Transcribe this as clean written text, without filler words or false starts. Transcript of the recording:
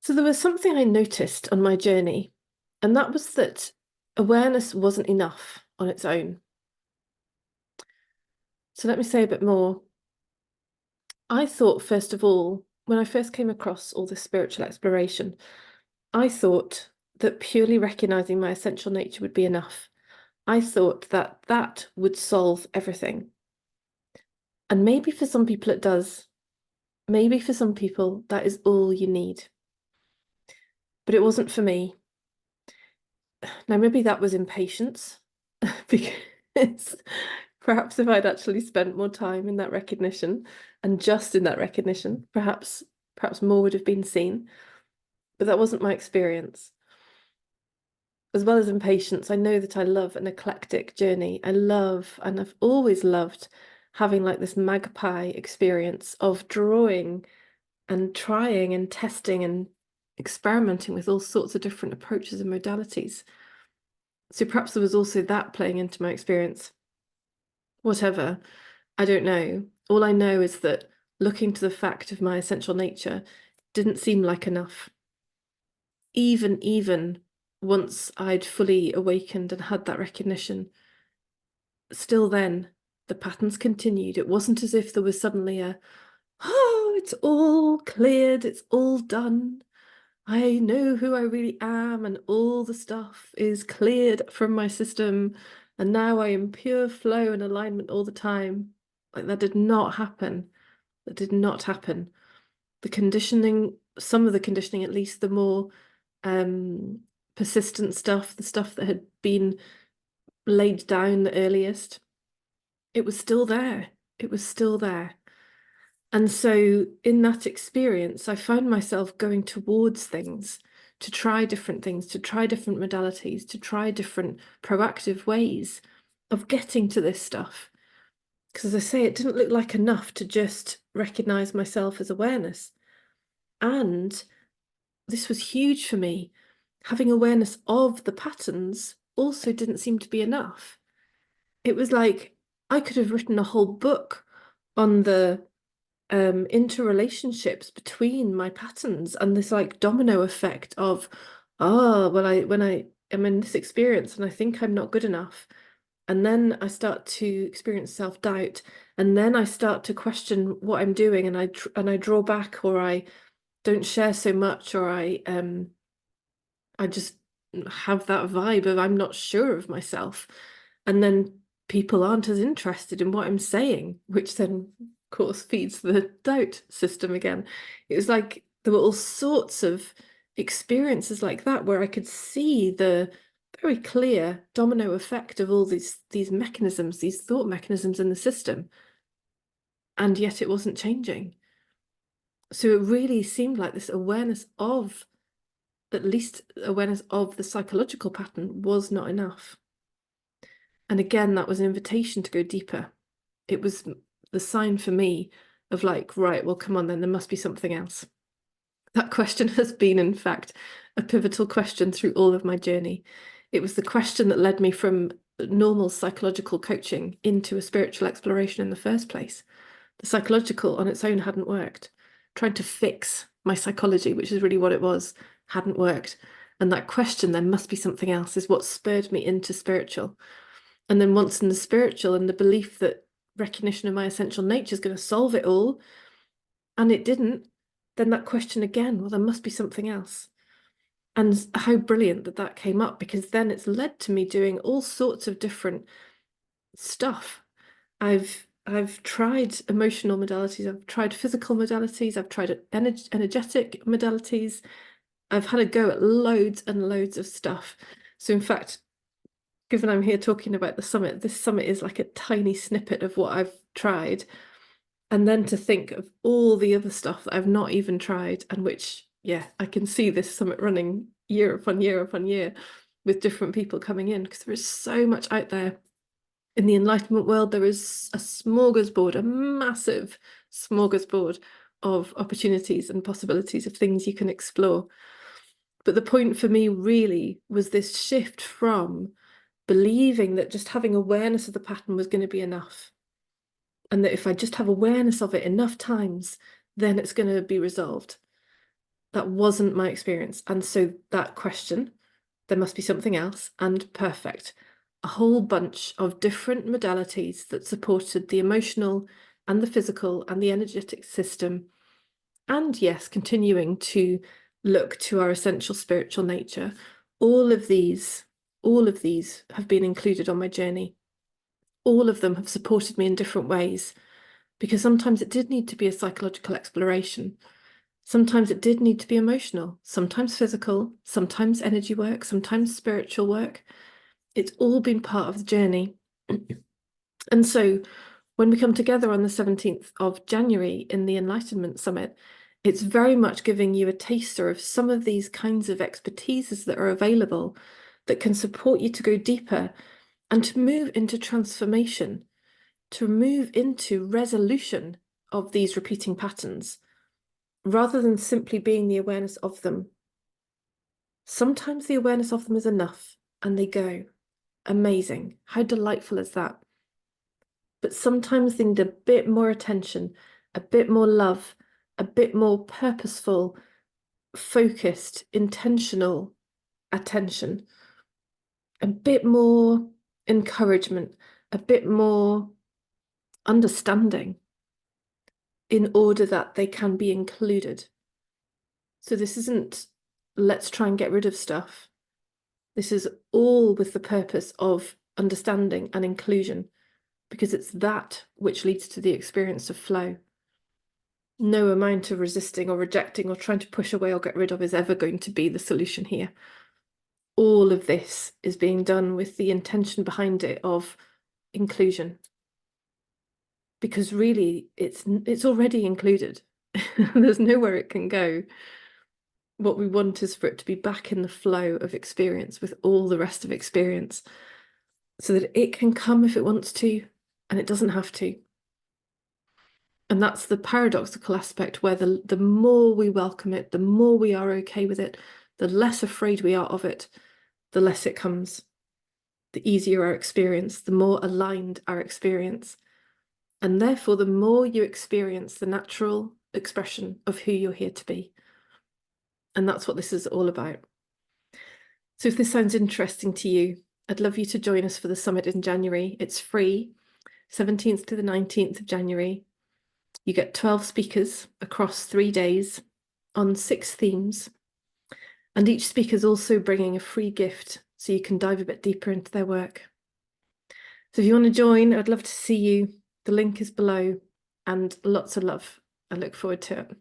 So there was something I noticed on my journey, and that was that awareness wasn't enough on its own. So let me say a bit more. I thought, first of all, when I first came across all this spiritual exploration, I thought that purely recognizing my essential nature would be enough. I thought that that would solve everything. And maybe for some people it does. Maybe for some people that is all you need. But it wasn't for me. Now, maybe that was impatience, because perhaps if I'd actually spent more time in that recognition and just in that recognition, perhaps more would have been seen. But that wasn't my experience. As well as impatience, I know that I love an eclectic journey. I love, and I've always loved having like this magpie experience of drawing and trying and testing and experimenting with all sorts of different approaches and modalities. So perhaps there was also that playing into my experience. Whatever, I don't know. All I know is that looking to the fact of my essential nature didn't seem like enough. Even once I'd fully awakened and had that recognition, still then the patterns continued. It wasn't as if there was suddenly oh, it's all cleared, it's all done. I know who I really am, and all the stuff is cleared from my system, and now I am pure flow and alignment all the time. Like that did not happen. That did not happen. The conditioning, some of the conditioning, at least the more um, persistent stuff, the stuff that had been laid down the earliest, it was still there. It was still there. And so in that experience, I found myself going towards things, to try different things, to try different modalities, to try different proactive ways of getting to this stuff. Because as I say, it didn't look like enough to just recognize myself as awareness. And this was huge for me. Having awareness of the patterns also didn't seem to be enough. It was like I could have written a whole book on the interrelationships between my patterns and this like domino effect of, oh, well, when I am in this experience and I think I'm not good enough, and then I start to experience self-doubt, and then I start to question what I'm doing, and I draw back, or I don't share so much, or I just have that vibe of I'm not sure of myself. And then people aren't as interested in what I'm saying, which then, of course, feeds the doubt system again. It was like there were all sorts of experiences like that where I could see the very clear domino effect of all these mechanisms, these thought mechanisms in the system, and yet it wasn't changing. So it really seemed like this awareness of, at least awareness of the psychological pattern was not enough. And again, that was an invitation to go deeper. It was the sign for me of like, right, well, come on, then there must be something else. That question has been, in fact, a pivotal question through all of my journey. It was the question that led me from normal psychological coaching into a spiritual exploration in the first place. The psychological on its own hadn't worked. Trying to fix my psychology, which is really what it was, hadn't worked. And that question, there must be something else, is what spurred me into spiritual. And then once in the spiritual and the belief that recognition of my essential nature is going to solve it all, and it didn't, then that question again, well, there must be something else. And how brilliant that that came up, because then it's led to me doing all sorts of different stuff. I've tried emotional modalities, I've tried physical modalities, I've tried energetic modalities. I've had a go at loads and loads of stuff. So in fact, given I'm here talking about the summit, this summit is like a tiny snippet of what I've tried. And then to think of all the other stuff that I've not even tried, and which, yeah, I can see this summit running year upon year upon year with different people coming in, because there is so much out there. In the Enlightenment world, there is a smorgasbord, a massive smorgasbord of opportunities and possibilities of things you can explore. But the point for me really was this shift from believing that just having awareness of the pattern was going to be enough. And that if I just have awareness of it enough times, then it's going to be resolved. That wasn't my experience. And so that question, there must be something else, and perfect. A whole bunch of different modalities that supported the emotional and the physical and the energetic system. And yes, continuing to look to our essential spiritual nature. All of these have been included on my journey. All of them have supported me in different ways, because sometimes it did need to be a psychological exploration. Sometimes it did need to be emotional, sometimes physical, sometimes energy work, sometimes spiritual work. It's all been part of the journey. And so when we come together on the 17th of January in the Enlightenment Summit, it's very much giving you a taster of some of these kinds of expertises that are available that can support you to go deeper and to move into transformation, to move into resolution of these repeating patterns, rather than simply being the awareness of them. Sometimes the awareness of them is enough and they go. Amazing. How delightful is that? But sometimes they need a bit more attention, a bit more love, a bit more purposeful, focused, intentional attention, a bit more encouragement, a bit more understanding in order that they can be included. So this isn't let's try and get rid of stuff. This is all with the purpose of understanding and inclusion, because it's that which leads to the experience of flow. No amount of resisting or rejecting or trying to push away or get rid of is ever going to be the solution here. All of this is being done with the intention behind it of inclusion, because really it's already included. There's nowhere it can go. What we want is for it to be back in the flow of experience with all the rest of experience, so that it can come if it wants to, and it doesn't have to. And that's the paradoxical aspect, where the more we welcome it, the more we are okay with it, the less afraid we are of it, the less it comes, the easier our experience, the more aligned our experience. And therefore, the more you experience the natural expression of who you're here to be. And that's what this is all about. So if this sounds interesting to you, I'd love you to join us for the summit in January. It's free, 17th to the 19th of January. You get 12 speakers across 3 days on 6 themes. And each speaker is also bringing a free gift, so you can dive a bit deeper into their work. So if you want to join, I'd love to see you. The link is below, and lots of love. I look forward to it.